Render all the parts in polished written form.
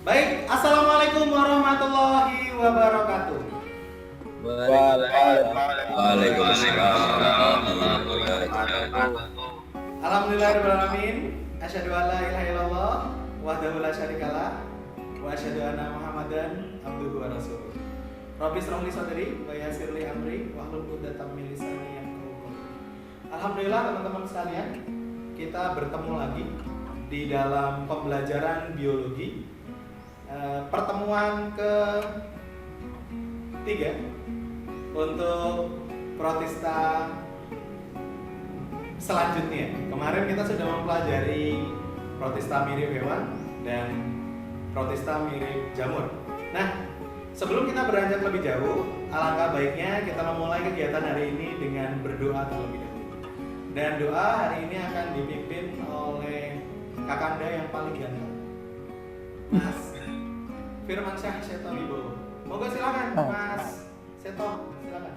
Baik, assalamualaikum warahmatullahi wabarakatuh. Waalaikumsalam warahmatullahi wabarakatuh. Alhamdulillahirabbil alamin. Asyhadu an la ilaha illallah wahdahu la syarikalah wa asyhadu anna Muhammadan abduhu wa rasuluh. Rabbi shrah li sadri wa yassir li amri wahlul 'uqdatam min lisani yafqahu qawli. Alhamdulillah teman-teman sekalian, kita bertemu lagi di dalam pembelajaran biologi. Pertemuan ketiga untuk protista selanjutnya. Kemarin kita sudah mempelajari protista mirip hewan dan protista mirip jamur. Nah, sebelum kita beranjak lebih jauh, alangkah baiknya kita memulai kegiatan hari ini dengan berdoa terlebih dahulu. Dan doa hari ini akan dipimpin oleh kakanda yang paling ganteng, Mas Firmansyah Seto Wibowo. Moga silakan Mas Seto, silakan.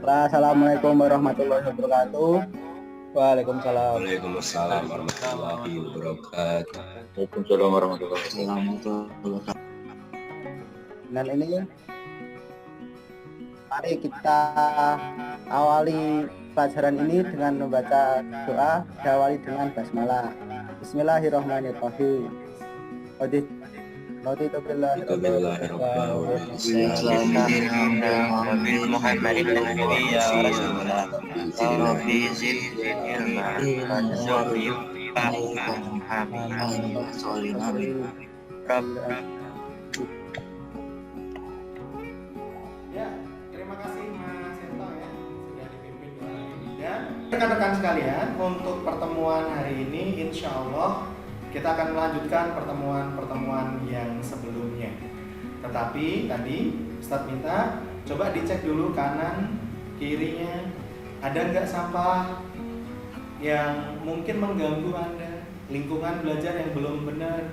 Assalamualaikum warahmatullahi wabarakatuh. Waalaikumsalam warahmatullahi wabarakatuh. Waalaikumsalam warahmatullahi wabarakatuh. Dan ini mari kita awali pelajaran ini dengan membaca doa, diawali dengan basmalah. Bismillahirrahmanirrahim. Raditu billahi Muhammadin nabiyya wa rasulullah. Rabbi zidni ilma warzuqni Ya, terima kasih Mas Seto ya sudah dipimpin doa ini. Dan rekan-rekan sekalian, untuk pertemuan hari ini insya Allah kita akan melanjutkan pertemuan-pertemuan yang sebelumnya. Tetapi tadi Ustadz minta coba dicek dulu kanan kirinya ada nggak sampah yang mungkin mengganggu Anda, lingkungan belajar yang belum benar,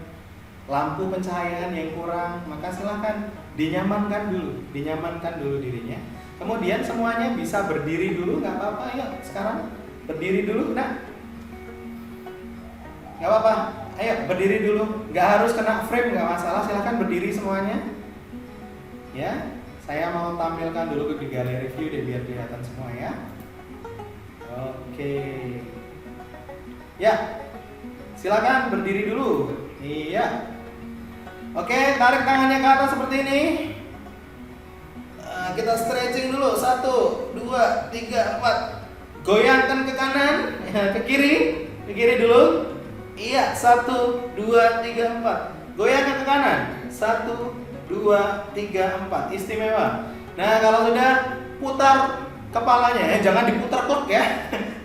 lampu pencahayaan yang kurang, maka silahkan dinyamankan dulu dirinya. Kemudian semuanya bisa berdiri dulu, nggak apa-apa. Ayo sekarang berdiri dulu, nah, nggak apa-apa. Ayo berdiri dulu, nggak harus kena frame, nggak masalah. Silahkan berdiri semuanya. Ya, saya mau tampilkan dulu di galeri review deh biar kelihatan semua ya. Oke. Ya, silakan berdiri dulu. Iya. Oke, tarik tangannya ke atas seperti ini. Kita stretching dulu. 1, 2, 3, 4. Goyangkan ke kanan, ke kiri dulu. Iya, 1, 2, 3, 4. Goyangkan ke kanan. 1, 2, 3, 4. Istimewa. Nah, kalau sudah putar kepalanya, jangan diputar klok ya.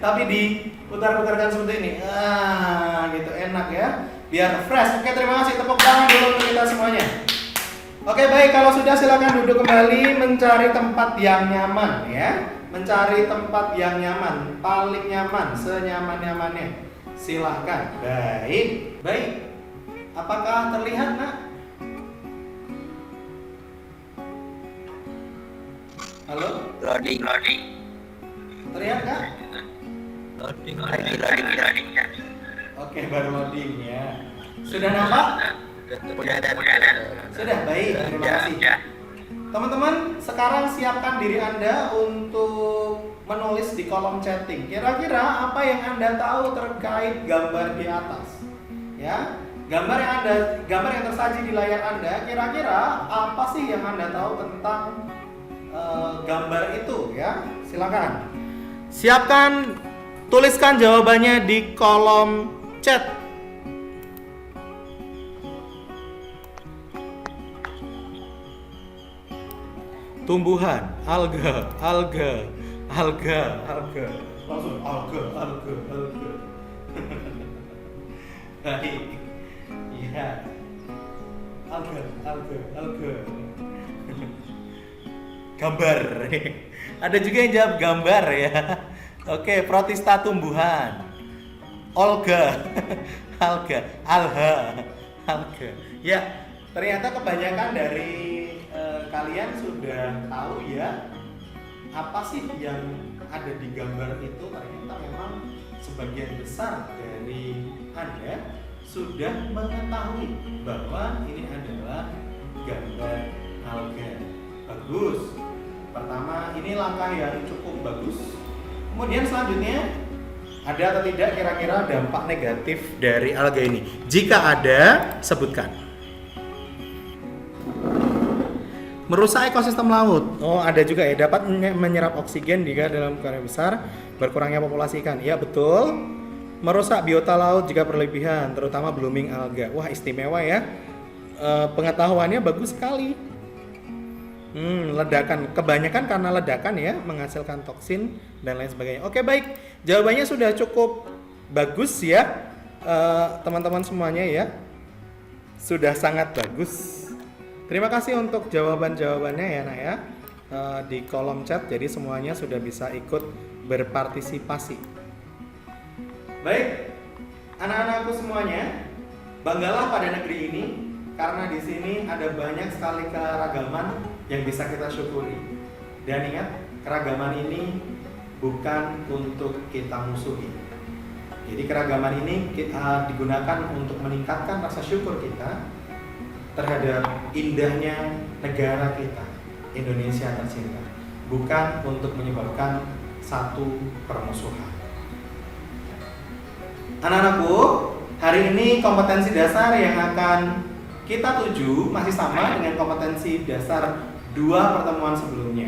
Tapi diputar-putarkan seperti ini. Gitu enak ya. Biar fresh. Oke, terima kasih. Tepuk tangan dulu untuk kita semuanya. Oke, baik, kalau sudah silakan duduk kembali, mencari tempat yang nyaman ya. Mencari tempat yang nyaman, paling nyaman, senyaman-nyamannya. Silahkan. Baik. Apakah terlihat, Nak? Halo? loading Terlihat kah? loading. Oke, baru loading ya. Sudah nampak? Sudah, baik. Terima kasih. Teman-teman, sekarang siapkan diri Anda untuk menulis di kolom chatting. Kira-kira apa yang Anda tahu terkait gambar di atas? Ya, gambar yang tersaji di layar Anda, kira-kira apa sih yang Anda tahu tentang gambar itu ya? Silakan. Siapkan, tuliskan jawabannya di kolom chat. Tumbuhan, alga. Langsung alga. Baik. Iya. Alga. Gambar. Ada juga yang jawab gambar ya. Oke, protista tumbuhan. Alga. Alga. Ya, ternyata kebanyakan dari kalian sudah tahu ya apa sih yang ada di gambar itu. Ternyata memang sebagian besar dari Anda sudah mengetahui bahwa ini adalah gambar alga. Bagus. Pertama, ini langkah yang cukup bagus. Kemudian selanjutnya, ada atau tidak kira-kira dampak negatif dari alga ini? Jika ada, sebutkan. Merusak ekosistem laut. Oh, ada juga ya, dapat menyerap oksigen jika dalam karya besar, berkurangnya populasi ikan. Ya, betul. Merusak biota laut jika berlebihan, terutama blooming alga. Wah, istimewa ya. Pengetahuannya bagus sekali. Ledakan, kebanyakan karena ledakan ya, menghasilkan toksin dan lain sebagainya. Oke, baik. Jawabannya sudah cukup bagus ya, teman-teman semuanya ya. Sudah sangat bagus. Terima kasih untuk jawaban-jawabannya ya, Nak ya. Di kolom chat, jadi semuanya sudah bisa ikut berpartisipasi. Baik, anak-anakku semuanya, banggalah pada negeri ini karena di sini ada banyak sekali keragaman yang bisa kita syukuri. Dan ingat, keragaman ini bukan untuk kita musuhi. Jadi keragaman ini kita digunakan untuk meningkatkan rasa syukur kita terhadap indahnya negara kita, Indonesia tercinta, bukan untuk menyebabkan satu permusuhan. Anak-anakku, hari ini kompetensi dasar yang akan kita tuju masih sama dengan kompetensi dasar 2 pertemuan sebelumnya.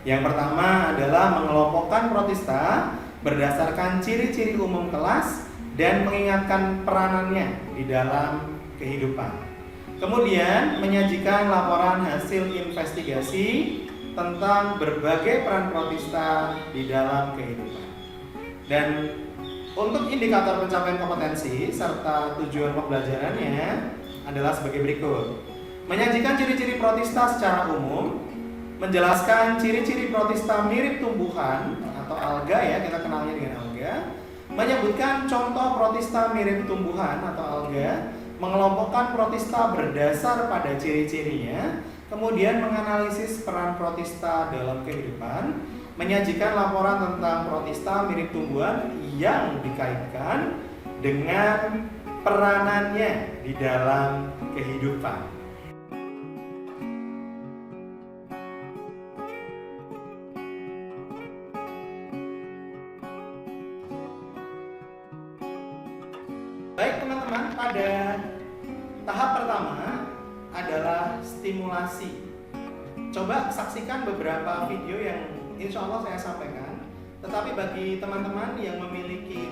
Yang pertama adalah mengelompokkan protista berdasarkan ciri-ciri umum kelas dan mengingatkan peranannya di dalam kehidupan. Kemudian menyajikan laporan hasil investigasi tentang berbagai peran protista di dalam kehidupan. Dan untuk indikator pencapaian kompetensi serta tujuan pembelajarannya adalah sebagai berikut. Menyajikan ciri-ciri protista secara umum, menjelaskan ciri-ciri protista mirip tumbuhan atau alga ya, kita kenalnya dengan alga, menyebutkan contoh protista mirip tumbuhan atau alga, mengelompokkan protista berdasar pada ciri-cirinya, kemudian menganalisis peran protista dalam kehidupan, menyajikan laporan tentang protista mirip tumbuhan yang dikaitkan dengan peranannya di dalam kehidupan. Baik teman-teman, pada tahap pertama adalah stimulasi. Coba saksikan beberapa video yang insya Allah saya sampaikan. Tetapi bagi teman-teman yang memiliki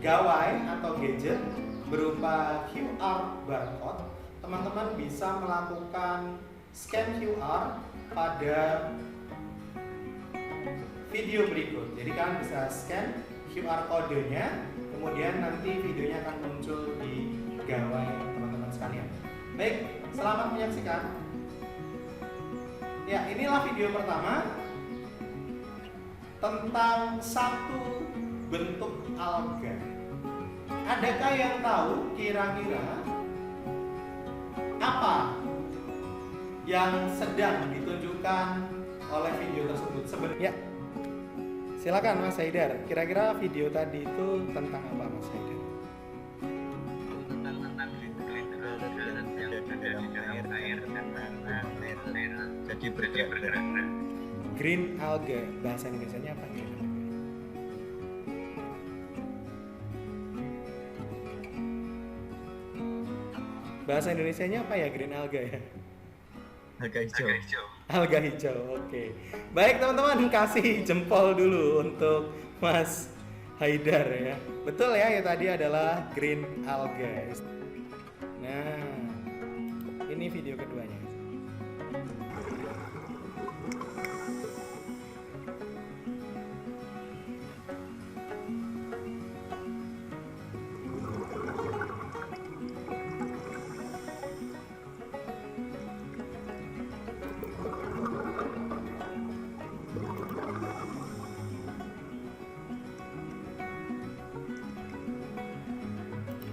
gawai atau gadget berupa QR barcode, teman-teman bisa melakukan scan QR pada video berikut. Jadi kalian bisa scan QR kodenya, kemudian nanti videonya akan muncul di gawai teman-teman sekalian. Baik, selamat menyaksikan. Ya, inilah video pertama tentang satu bentuk alga. Adakah yang tahu kira-kira apa yang sedang ditunjukkan oleh video tersebut? Ya, silakan Mas Haidar. Kira-kira video tadi itu tentang apa, Mas Haidar? Jadi bergerak. Green alga, bahasa Indonesianya apa ya? Bahasa Indonesianya apa ya green alga ya? Alga hijau. Alga hijau, oke. Baik teman-teman, kasih jempol dulu untuk Mas Haidar ya. Betul ya, ya tadi adalah green alga. Nah, ini video keduanya.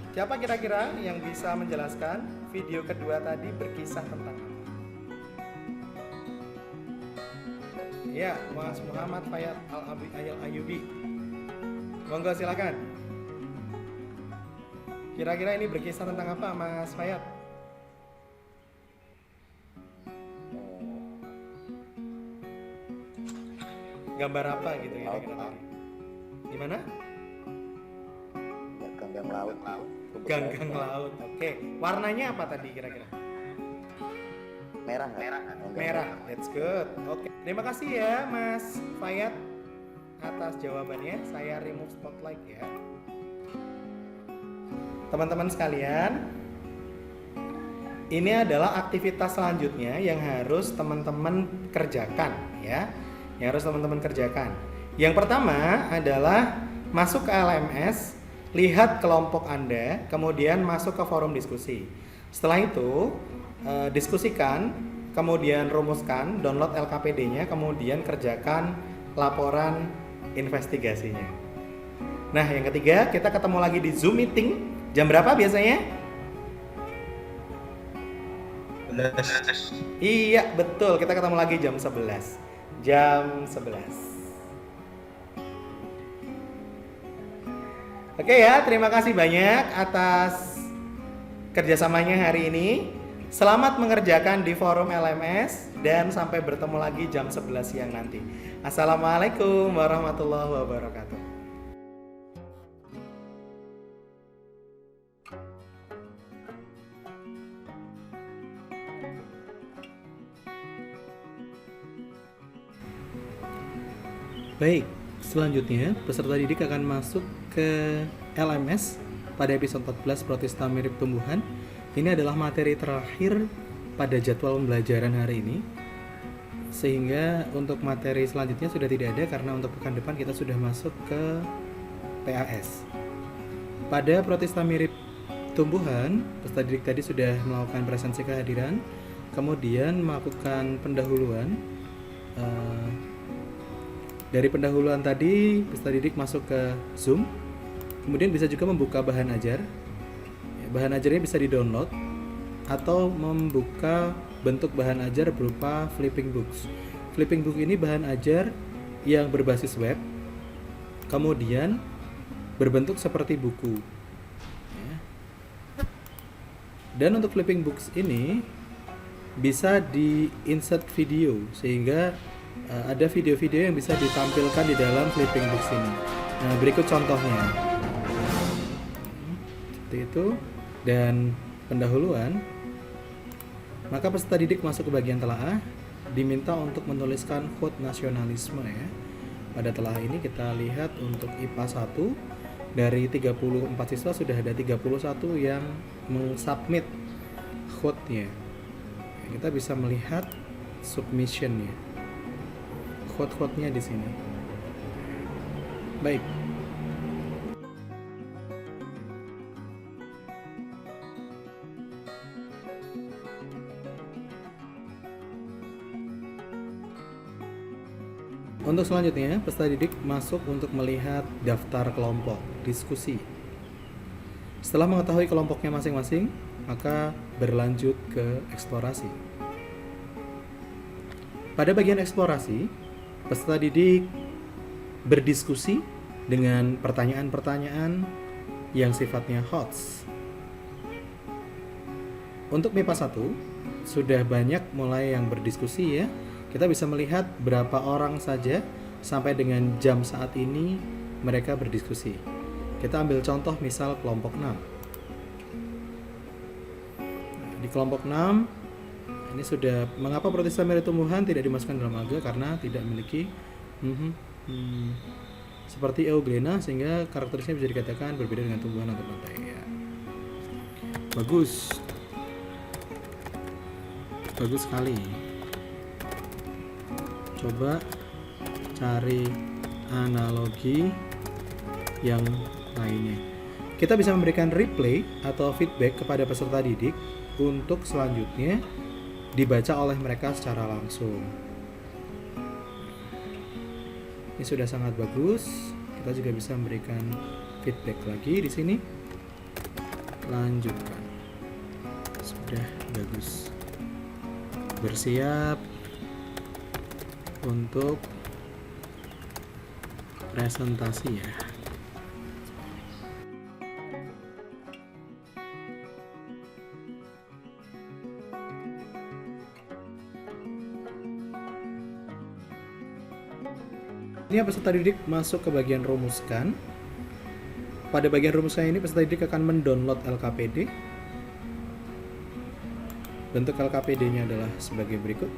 Siapa kira-kira yang bisa menjelaskan video kedua tadi berkisah tentang apa? Ya, Mas Muhammad Fayat Al-Ayubi. Monggo silakan. Kira-kira ini berkisah tentang apa, Mas Fayat? Gambar apa gitu kira-kira tadi? Gimana? Ganggang laut. Ganggang laut. Oke. Warnanya apa tadi kira-kira? Merah. Merah. That's good. Oke. Terima kasih ya Mas Fayat atas jawabannya. Saya remove spotlight ya. Teman-teman sekalian, ini adalah aktivitas selanjutnya yang harus teman-teman kerjakan ya. Yang harus teman-teman kerjakan. Yang pertama adalah masuk ke LMS, lihat kelompok Anda, kemudian masuk ke forum diskusi. Setelah itu, diskusikan, kemudian rumuskan, download LKPD-nya, kemudian kerjakan laporan investigasinya. Nah, yang ketiga, kita ketemu lagi di Zoom meeting. Jam berapa biasanya? Iya, betul. Kita ketemu lagi jam 11. Jam 11. Oke ya, terima kasih banyak atas kerjasamanya hari ini. Selamat mengerjakan di forum LMS dan sampai bertemu lagi jam 11 siang nanti. Assalamualaikum warahmatullahi wabarakatuh. Baik, selanjutnya peserta didik akan masuk ke LMS pada episode 14 Protista Mirip Tumbuhan. Ini adalah materi terakhir pada jadwal pembelajaran hari ini. Sehingga untuk materi selanjutnya sudah tidak ada karena untuk pekan depan kita sudah masuk ke PAS. Pada Protista Mirip Tumbuhan, peserta didik tadi sudah melakukan presensi kehadiran, kemudian melakukan pendahuluan. Dari pendahuluan tadi, peserta didik masuk ke Zoom, kemudian bisa juga membuka bahan ajar. Bahan ajarnya bisa di-download atau membuka bentuk bahan ajar berupa flipping books. Flipping book ini bahan ajar yang berbasis web, kemudian berbentuk seperti buku. Dan untuk flipping books ini bisa di-insert video sehingga ada video-video yang bisa ditampilkan di dalam flipping books ini. Nah, berikut contohnya. Seperti itu. Dan pendahuluan, maka peserta didik masuk ke bagian telaah, diminta untuk menuliskan quote nasionalisme ya. Pada telaah ini kita lihat untuk IPA 1 dari 34 siswa sudah ada 31 yang mensubmit quote-nya. Kita bisa melihat submission-nya. Quote-quote-nya di sini. Baik. Untuk selanjutnya, peserta didik masuk untuk melihat daftar kelompok diskusi. Setelah mengetahui kelompoknya masing-masing, maka berlanjut ke eksplorasi. Pada bagian eksplorasi, peserta didik berdiskusi dengan pertanyaan-pertanyaan yang sifatnya HOTS. Untuk MIPA 1, sudah banyak mulai yang berdiskusi ya. Kita bisa melihat berapa orang saja sampai dengan jam saat ini mereka berdiskusi. Kita ambil contoh misal kelompok 6. Di kelompok 6 ini sudah mengapa Protista Mirip Tumbuhan tidak dimasukkan dalam AGA karena tidak memiliki seperti euglena sehingga karakteristiknya bisa dikatakan berbeda dengan tumbuhan atau pantai ya. Bagus sekali. Coba cari analogi yang lainnya. Kita bisa memberikan replay atau feedback kepada peserta didik untuk selanjutnya dibaca oleh mereka secara langsung. Ini sudah sangat bagus. Kita juga bisa memberikan feedback lagi di sini. Lanjutkan. Sudah bagus. Bersiap untuk presentasi ya. Ini peserta didik masuk ke bagian rumuskan. Pada bagian rumuskan ini peserta didik akan mendownload LKPD. Bentuk LKPD-nya adalah sebagai berikut.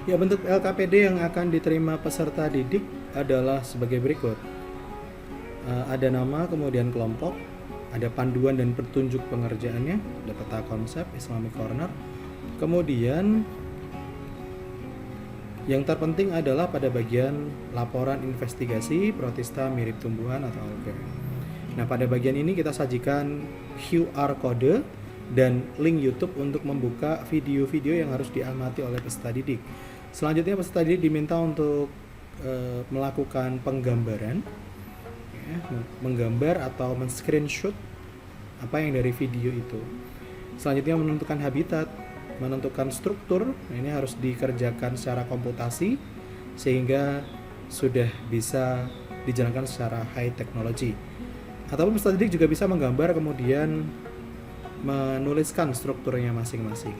Ya, bentuk LKPD yang akan diterima peserta didik adalah sebagai berikut. Ada nama, kemudian kelompok, ada panduan dan petunjuk pengerjaannya, ada peta konsep, Islamic Corner. Kemudian yang terpenting adalah pada bagian laporan investigasi protista mirip tumbuhan atau alga. Nah, pada bagian ini kita sajikan QR code dan link YouTube untuk membuka video-video yang harus diamati oleh peserta didik. Selanjutnya peserta didik diminta untuk melakukan penggambaran, ya, menggambar atau men-screenshot apa yang dari video itu. Selanjutnya menentukan habitat, menentukan struktur. Ini harus dikerjakan secara komputasi sehingga sudah bisa dijalankan secara high technology. Ataupun peserta didik juga bisa menggambar kemudian menuliskan strukturnya masing-masing.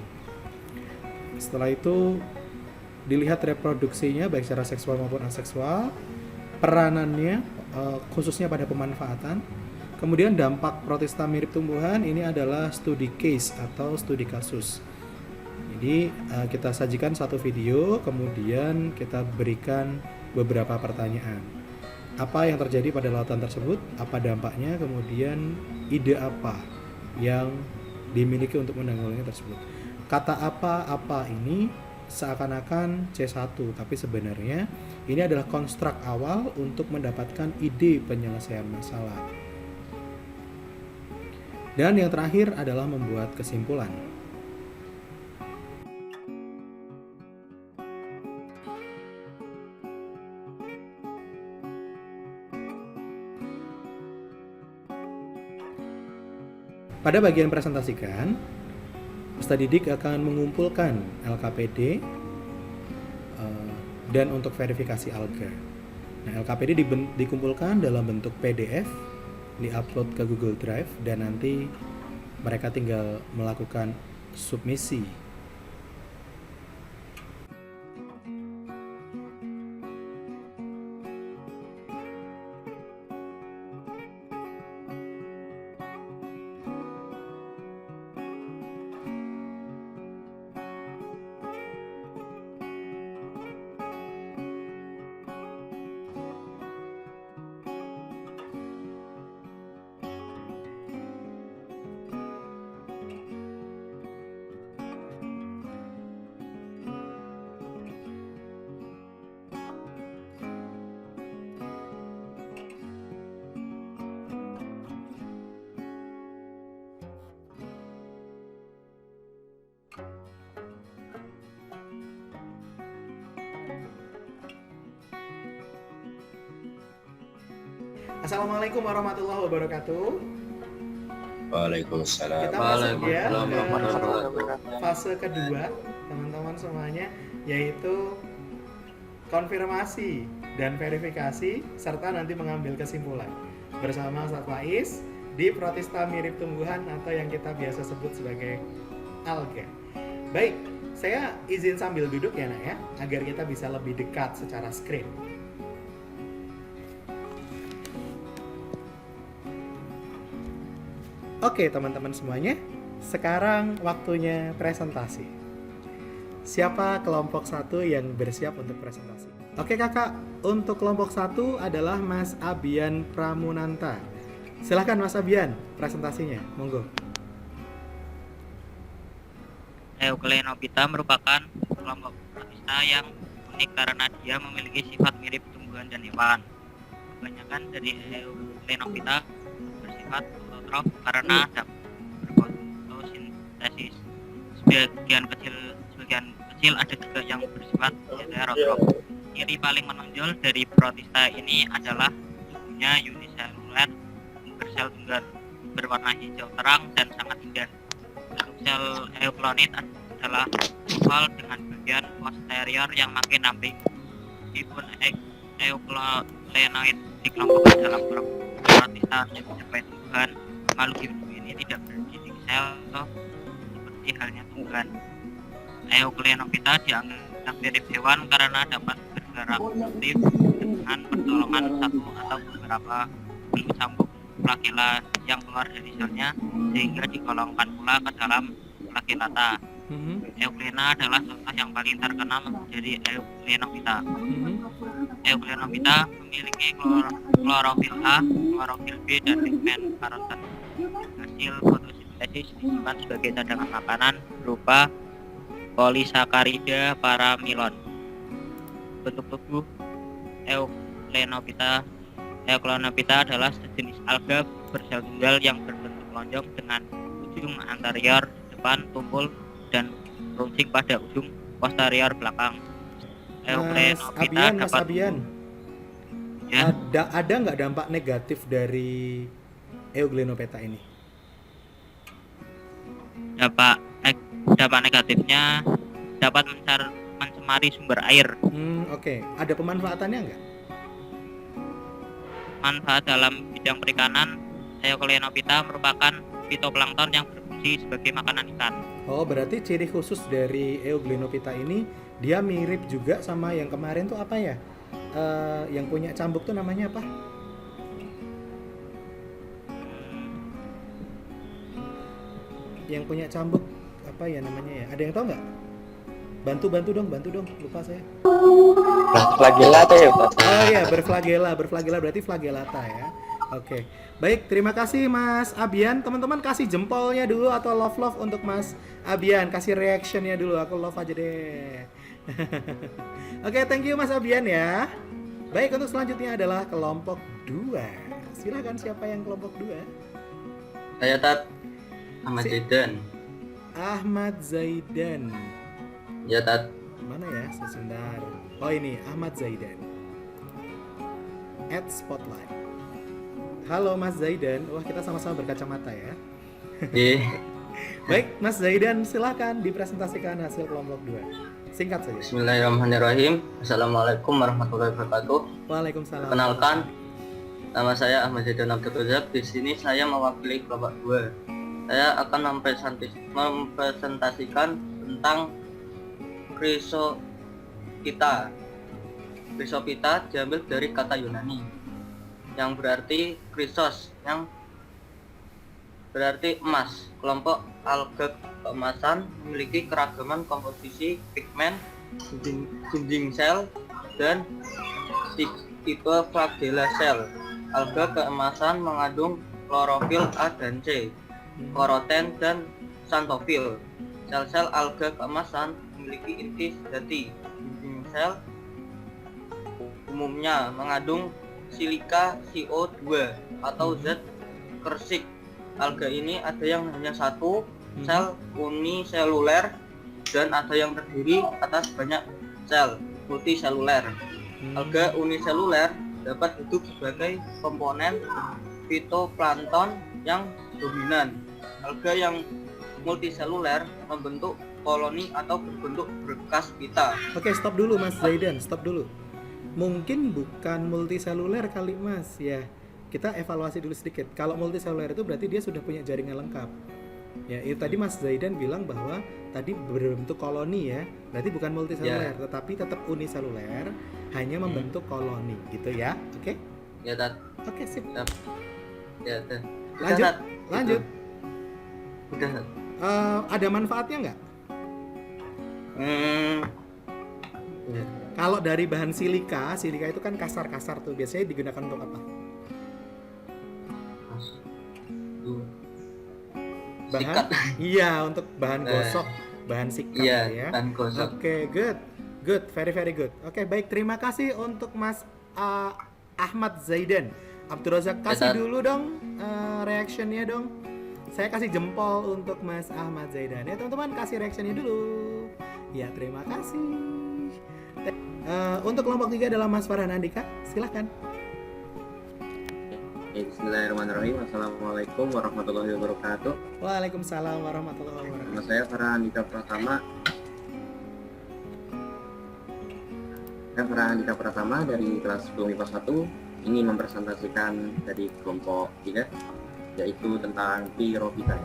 Setelah itu dilihat reproduksinya baik secara seksual maupun aseksual, peranannya khususnya pada pemanfaatan. Kemudian dampak protista mirip tumbuhan ini adalah studi case atau studi kasus. Jadi kita sajikan satu video, kemudian kita berikan beberapa pertanyaan. Apa yang terjadi pada lautan tersebut? Apa dampaknya? Kemudian ide apa yang dimiliki untuk menanggulangi tersebut? Kata apa ini seakan-akan C1, tapi sebenarnya ini adalah konstruk awal untuk mendapatkan ide penyelesaian masalah. Dan yang terakhir adalah membuat kesimpulan. Pada bagian presentasikan, peserta didik akan mengumpulkan LKPD dan untuk verifikasi alga. Nah, LKPD dikumpulkan dalam bentuk PDF, di-upload ke Google Drive, dan nanti mereka tinggal melakukan submisi. Assalamualaikum warahmatullahi wabarakatuh. Waalaikumsalam. Kita masuk ya ke fase kedua, teman-teman semuanya, yaitu konfirmasi dan verifikasi serta nanti mengambil kesimpulan bersama Ustaz Faiz di protista mirip tumbuhan atau yang kita biasa sebut sebagai alga. Baik, saya izin sambil duduk ya nak ya, agar kita bisa lebih dekat secara screen. Oke teman-teman semuanya, sekarang waktunya presentasi. Siapa kelompok 1 yang bersiap untuk presentasi? Oke kakak, untuk kelompok 1 adalah Mas Abian Pramunanta. Silahkan Mas Abian, presentasinya, monggo. Euclenophyta merupakan kelompok protista yang unik karena dia memiliki sifat mirip tumbuhan dan hewan. Kebanyakan dari Euclenophyta bersifat autotrof karena dapat berfotosintesis. Sebagian kecil ada juga yang bersifat heterotrof. Ciri paling menonjol dari protista ini adalah tubuhnya uniseluler, bersel tunggal, berwarna hijau terang dan sangat indah. Sel euclonid adalah oval dengan bagian posterior yang makin ramping. Meskipun euclenoid dikelompokkan dalam protista sebagai tumbuhan, makhluk hidup ini tidak berdinding sel seperti halnya tumbuhan. Euclenophyta dianggap mirip hewan karena dapat bergerak aktif dengan pertolongan satu atau beberapa bentuk cambuk flagela yang keluar dari selnya sehingga digolongkan pula ke dalam flagellata. Euglena adalah contoh yang paling terkenal dari Euglenophyta. Euglenophyta memiliki klorofil A, klorofil B, dan pigmen karoten. Hasil fotosintesis disimpan sebagai cadangan makanan berupa polisakarida paramilon. Bentuk tubuh Euglenophyta adalah sejenis alga bersel tunggal yang berbentuk lonjong dengan ujung anterior depan tumpul dan runcing pada ujung posterior belakang. Mas Abian, ya, ada nggak dampak negatif dari Euglenophyta ini? Dampak negatifnya dapat mencemari sumber air. Oke. Ada pemanfaatannya nggak? Manfaat dalam bidang perikanan, Euglenophyta merupakan fitoplankton yang berfungsi sebagai makanan ikan. Oh, berarti ciri khusus dari Euglenophyta ini dia mirip juga sama yang kemarin tuh apa ya? Yang punya cambuk tuh namanya apa? Yang punya cambuk apa ya namanya ya? Ada yang tahu nggak? Bantu dong, lupa saya. Flagellata ya, Pak? Oh iya, berflagela berarti flagellata ya. Oke. Baik, terima kasih Mas Abian. Teman-teman kasih jempolnya dulu atau love untuk Mas Abian, kasih reactionnya dulu. Aku love aja deh. Oke, thank you Mas Abian ya. Baik, untuk selanjutnya adalah kelompok 2. Silakan siapa yang kelompok 2? Saya Tat Ahmad Zaidan. Ahmad Zaidan. Ya Tat. Mana ya? Sebentar. Oh ini Ahmad Zaidan. @spotlight. Halo Mas Zaidan. Wah, kita sama-sama berkacamata ya. Baik, Mas Zaidan silakan dipresentasikan hasil kelompok 2. Singkat saja. Bismillahirrahmanirrahim. Assalamualaikum warahmatullahi wabarakatuh. Waalaikumsalam. Perkenalkan, nama saya Ahmad Zaidan Abdul Razak. Di sini saya mewakili kelompok 2. Saya akan mempresentasikan tentang Chrysophyta. Chrysophyta diambil dari kata Yunani yang berarti chrysos, yang berarti emas. Kelompok alga keemasan memiliki keragaman komposisi pigmen, gunjing sel, dan tipe flagella sel. Alga keemasan mengandung klorofil A dan C, karoten dan xanthofil. Sel-sel alga keemasan memiliki inti sejati. Gunjing sel umumnya mengandung silika CO2 atau zat kersik. Alga ini ada yang hanya satu sel uniseluler dan ada yang terdiri atas banyak sel multiseluler. Alga uniseluler dapat hidup sebagai komponen fitoplankton yang dominan. Alga yang multiseluler membentuk koloni atau berbentuk berkas pita. Oke, stop dulu Mas Zaidan, stop dulu. Mungkin bukan multiseluler kali Mas ya. Kita evaluasi dulu sedikit. Kalau multiseluler itu berarti dia sudah punya jaringan lengkap. Ya, itu tadi Mas Zaidan bilang bahwa tadi berbentuk koloni ya. Berarti bukan multiseluler, tetapi tetap uniseluler, hanya membentuk koloni gitu ya. Oke? Ya, Tat. Oke, sip. Ya, Tat. Lanjut. Udah, Tat. Ada manfaatnya nggak? Ya. Kalau dari bahan silika itu kan kasar-kasar tuh. Biasanya digunakan untuk apa? Bahan? Iya, untuk bahan gosok, bahan sikat ya. Bahan gosok. Oke, good, very good. Oke, baik, terima kasih untuk Mas Ahmad Zaidan. Abdul Razak, kasih dulu dong reactionnya dong. Saya kasih jempol untuk Mas Ahmad Zaidan ya teman-teman, kasih reactionnya dulu. Ya, terima kasih. Untuk kelompok 3 adalah Mas Farhan Andika, silahkan. Bismillahirrahmanirrahim. Assalamualaikum warahmatullahi wabarakatuh. Waalaikumsalam warahmatullahi wabarakatuh. Nama saya Farhan Andika Pratama dari kelas 10 IPA 1. Ingin mempresentasikan dari kelompok 3, yaitu tentang Chrysophyta.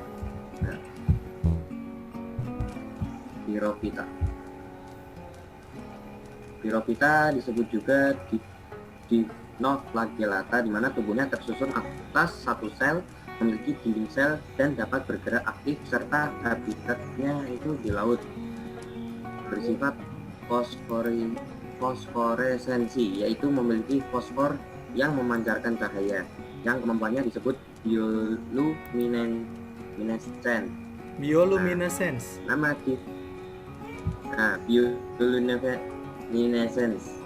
Chrysophyta. Pyrrhophyta disebut juga Dinoflagellata, di mana tubuhnya tersusun atas satu sel, memiliki dinding sel dan dapat bergerak aktif serta habitatnya itu di laut. Bersifat fosforesensi, yaitu memiliki fosfor yang memancarkan cahaya, yang kemampuannya disebut bioluminescent. Bioluminescence. Bioluminescence.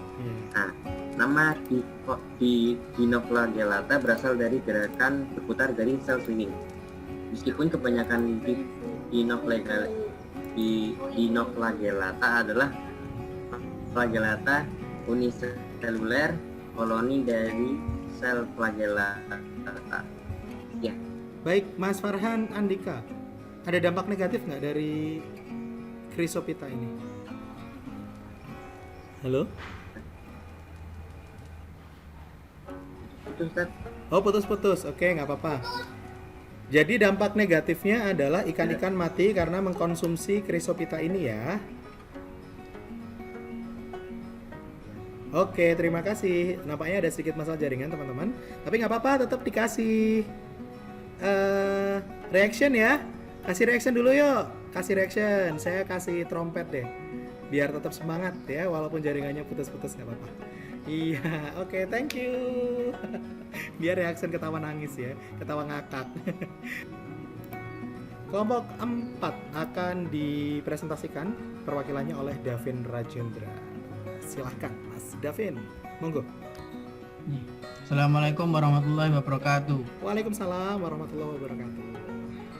Nah, nama Dinoflagellata berasal dari gerakan berputar dari sel swinging. Meskipun kebanyakan Dinoflagellata adalah flagellata uniseluler, koloni dari sel flagellata. Ya. Baik, Mas Farhan Andika, ada dampak negatif nggak dari Chrysophyta ini? Halo? Itu Ustaz. Oh, putus-putus. Oke, nggak apa-apa. Jadi dampak negatifnya adalah ikan-ikan mati karena mengkonsumsi Chrysophyta ini ya. Oke, terima kasih. Nampaknya ada sedikit masalah jaringan teman-teman. Tapi nggak apa-apa, tetap dikasih reaction ya. Kasih reaction dulu yuk. Kasih reaction. Saya kasih trompet deh. Biar tetap semangat ya, walaupun jaringannya putus-putus nggak apa-apa. Iya, oke, thank you. Biar reaction ketawa nangis ya, ketawa ngakak. Kelompok 4 akan dipresentasikan perwakilannya oleh Davin Rajendra. Silahkan Mas Davin, monggo. Assalamualaikum warahmatullahi wabarakatuh. Waalaikumsalam warahmatullahi wabarakatuh.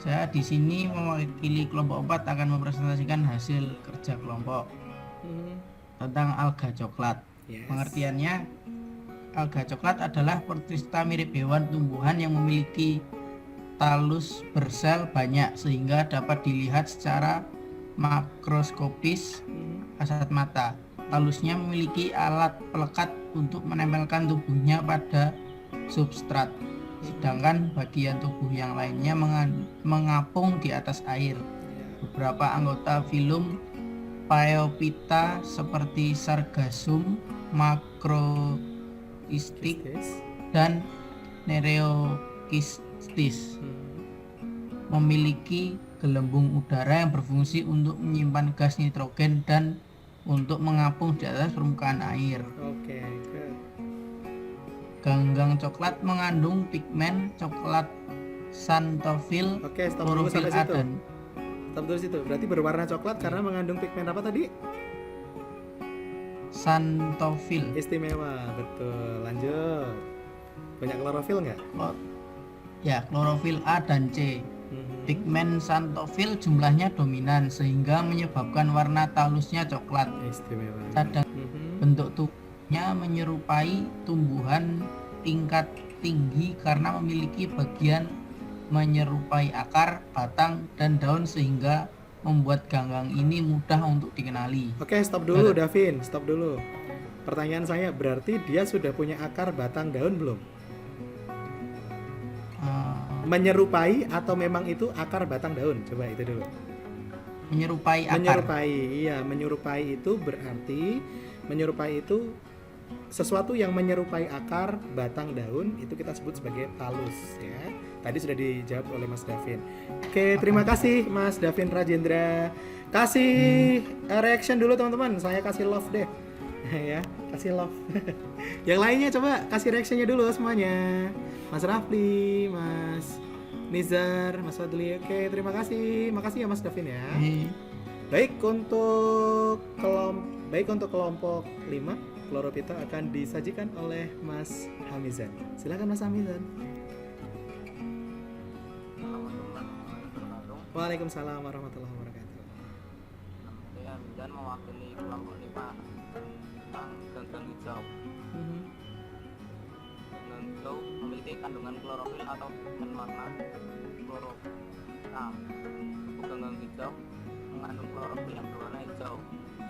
Saya di sini mewakili kelompok 4 akan mempresentasikan hasil kerja kelompok tentang alga coklat. Yes. Pengertiannya, alga coklat adalah protista mirip hewan tumbuhan yang memiliki talus bersel banyak sehingga dapat dilihat secara makroskopis kasat mata. Talusnya memiliki alat pelekat untuk menempelkan tubuhnya pada substrat, sedangkan bagian tubuh yang lainnya mengapung di atas air. Beberapa anggota filum Phaeophyta seperti Sargassum, Macrocystis, dan Nereokystis memiliki gelembung udara yang berfungsi untuk menyimpan gas nitrogen dan untuk mengapung di atas permukaan air. Oke, good. Ganggang coklat mengandung pigmen coklat xanthophyll, Oke, stop dulu klorofil sampai A situ. dan Stop dulu situ. Berarti berwarna coklat karena mengandung pigmen apa tadi? xanthophyll. Istimewa, betul. Lanjut. Banyak klorofil nggak? Ya, klorofil A dan C. Pigmen xanthophyll jumlahnya dominan sehingga menyebabkan warna talusnya coklat. Istimewa. Sedang bentuk tubuhnya menyerupai tumbuhan tingkat tinggi karena memiliki bagian menyerupai akar, batang, dan daun sehingga membuat ganggang ini mudah untuk dikenali. Oke, stop dulu Davin, stop dulu. Pertanyaan saya, berarti dia sudah punya akar, batang, daun belum? Menyerupai atau memang itu akar, batang, daun? Coba itu dulu. Menyerupai akar. Menyerupai, iya. Menyerupai itu berarti menyerupai itu sesuatu yang menyerupai akar, batang, daun itu kita sebut sebagai talus ya. Tadi sudah dijawab oleh Mas Davin. Oke, terima kasih Mas Davin Rajendra. Kasih reaction dulu teman-teman. Saya kasih love deh. Ya, kasih love. Yang lainnya coba kasih reactionnya dulu semuanya. Mas Rafli, Mas Nizar, Mas Fadli. Oke, terima kasih. Makasih ya Mas Davin ya. Baik untuk kelompok 5, Chlorophyta akan disajikan oleh Mas Hamizan. Silakan Mas Hamizan. Waalaikumsalam warahmatullahi wabarakatuh. Saya Hamizan mewakili kelompok 5 tentang ganggang hijau. Ganggang hijau memiliki kandungan klorofil atau pigmen warna klorofil. Ganggang hijau mengandung klorofil yang berwarna hijau.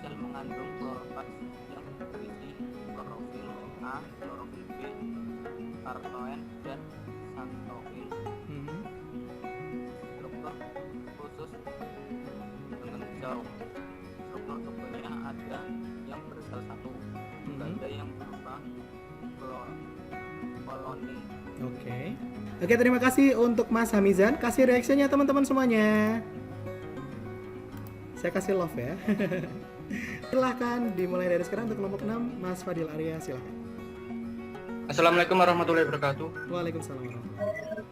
Sel mengandung kloroplast yang berisi klorofil A, klorofil B, karnoen, dan xanthophyll. Struktur khusus ganggang hijau. Struktur tubuhnya ada yang bersel satu, koloni. Oke, terima kasih untuk Mas Hamizan. Kasih reaksinya teman-teman semuanya. Saya kasih love ya. Silahkan dimulai dari sekarang untuk kelompok 6, Mas Fadil Arya, silahkan. Assalamualaikum warahmatullahi wabarakatuh. Waalaikumsalam warahmatullahi wabarakatuh.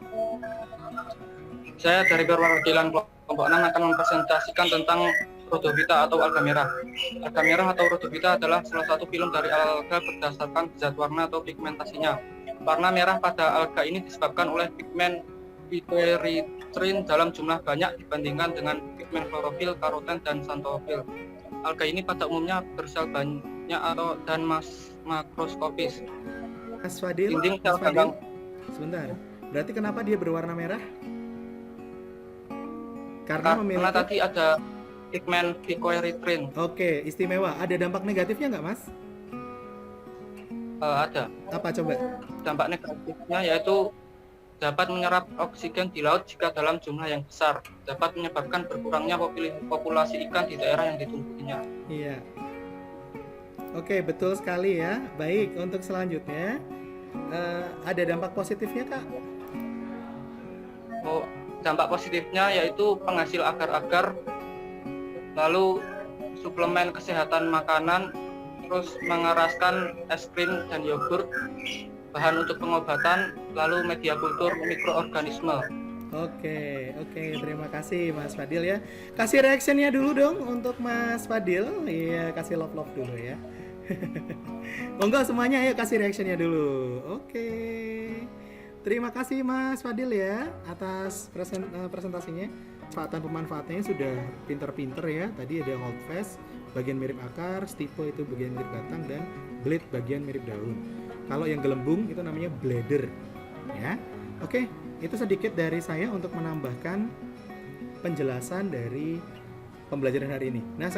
Saya dari perwakilan kelompok 6 akan mempresentasikan tentang Rhodophyta atau alga merah. Alga merah atau Rhodophyta adalah salah satu film dari alga berdasarkan zat warna atau pigmentasinya. Warna merah pada alga ini disebabkan oleh pigmen piperitrin dalam jumlah banyak dibandingkan dengan pigmen klorofil, karoten, dan xanthofil. Alga ini pada umumnya bersel banyak atau dan makroskopis. Mas Fadil, Dinding Mas sel Fadil, kandang. sebentar. Berarti kenapa dia berwarna merah? Karena Memiliki... tadi ada pigmen piperitrin. Oke, istimewa. Ada dampak negatifnya nggak, Mas? Ada. Apa coba? Dampak negatifnya yaitu dapat menyerap oksigen di laut jika dalam jumlah yang besar, dapat menyebabkan berkurangnya populasi ikan di daerah yang ditumbuhinya. Iya. Oke, betul sekali ya. Baik, untuk selanjutnya ada dampak positifnya, Kak? Dampak positifnya yaitu penghasil agar-agar, lalu suplemen kesehatan makanan, terus mengeraskan es krim dan yogurt, bahan untuk pengobatan, lalu media kultur mikroorganisme. Oke, terima kasih Mas Fadil ya. Kasih reactionnya dulu dong untuk Mas Fadil. Iya, kasih love dulu ya. Monggo semuanya ya kasih reactionnya dulu. Oke. Terima kasih Mas Fadil ya atas presentasinya. Pemanfaatannya sudah pinter-pinter ya. Tadi ada holdfast, bagian mirip akar, stipe itu bagian mirip batang, dan blade bagian mirip daun. Kalau yang gelembung itu namanya bladder ya. Oke, itu sedikit dari saya untuk menambahkan penjelasan dari pembelajaran hari ini. Nah,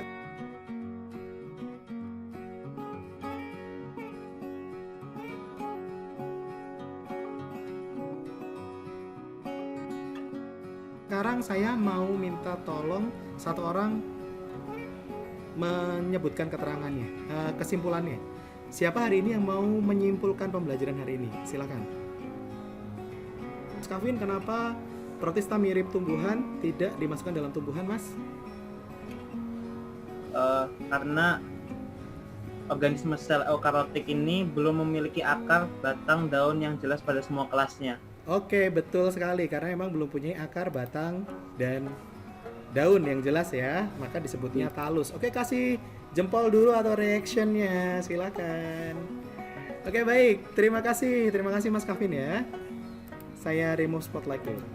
sekarang saya mau minta tolong satu orang menyebutkan keterangannya, kesimpulannya. Siapa hari ini yang mau menyimpulkan pembelajaran hari ini? Silakan. Mas Kavin, kenapa protista mirip tumbuhan tidak dimasukkan dalam tumbuhan, Mas? Karena organisme sel eukariotik ini belum memiliki akar, batang, daun yang jelas pada semua kelasnya. Oke, betul sekali. Karena emang belum punya akar, batang, dan daun yang jelas ya, maka disebutnya talus. Oke, kasih jempol dulu atau reactionnya, silakan. Oke, baik, terima kasih Mas Kavin ya. Saya remove spotlight dulu.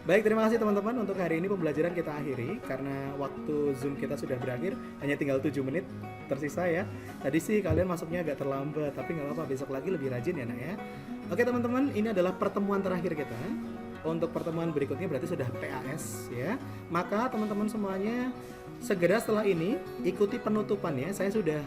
Baik, terima kasih teman-teman. Untuk hari ini pembelajaran kita akhiri karena waktu Zoom kita sudah berakhir, hanya tinggal 7 menit tersisa ya. Tadi sih kalian masuknya agak terlambat, tapi nggak apa-apa, besok lagi lebih rajin ya nak ya. Oke teman-teman, ini adalah pertemuan terakhir kita. Untuk pertemuan berikutnya berarti sudah PAS ya. Maka teman-teman semuanya segera setelah ini ikuti penutupannya. Saya sudah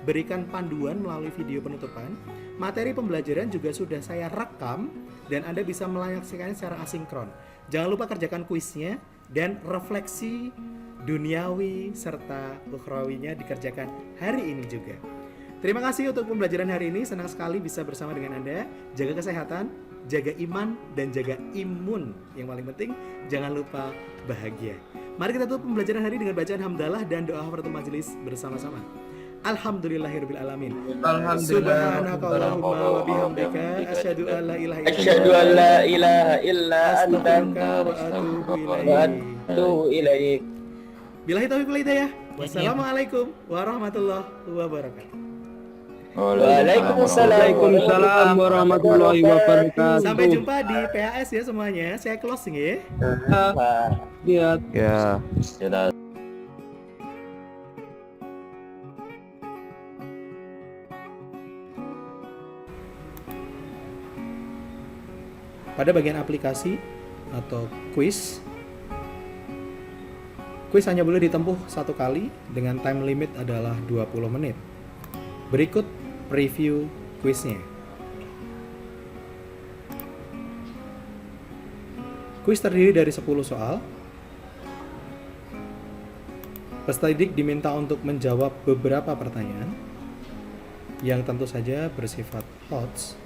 berikan panduan melalui video penutupan. Materi pembelajaran juga sudah saya rekam dan Anda bisa menyaksikannya secara asinkron. Jangan lupa kerjakan kuisnya dan refleksi duniawi serta ukhrawinya dikerjakan hari ini juga. Terima kasih untuk pembelajaran hari ini. Senang sekali bisa bersama dengan Anda. Jaga kesehatan, jaga iman, dan jaga imun. Yang paling penting, jangan lupa bahagia. Mari kita tutup pembelajaran hari dengan bacaan hamdalah dan doa kafaratul majelis bersama-sama. Alhamdulillahirabbil alamin. Subhanakallahumma wa bihamdika asyhadu an la ilaha illa anta wa atubu ilaik. Billahi taufiq wal hidayah. Wassalamualaikum warahmatullahi wabarakatuh. Waalaikumsalam warahmatullahi wabarakatuh. Sampai jumpa di PAS ya semuanya. Saya closing ya. Ya. Pada bagian aplikasi atau kuis hanya boleh ditempuh satu kali dengan time limit adalah 20 menit. Berikut preview kuisnya. Kuis terdiri dari 10 soal. Peserta didik diminta untuk menjawab beberapa pertanyaan yang tentu saja bersifat odds.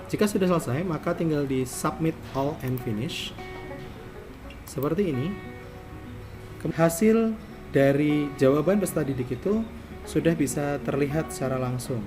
Jika sudah selesai, maka tinggal di submit all and finish. Seperti ini. Hasil dari jawaban peserta didik itu sudah bisa terlihat secara langsung.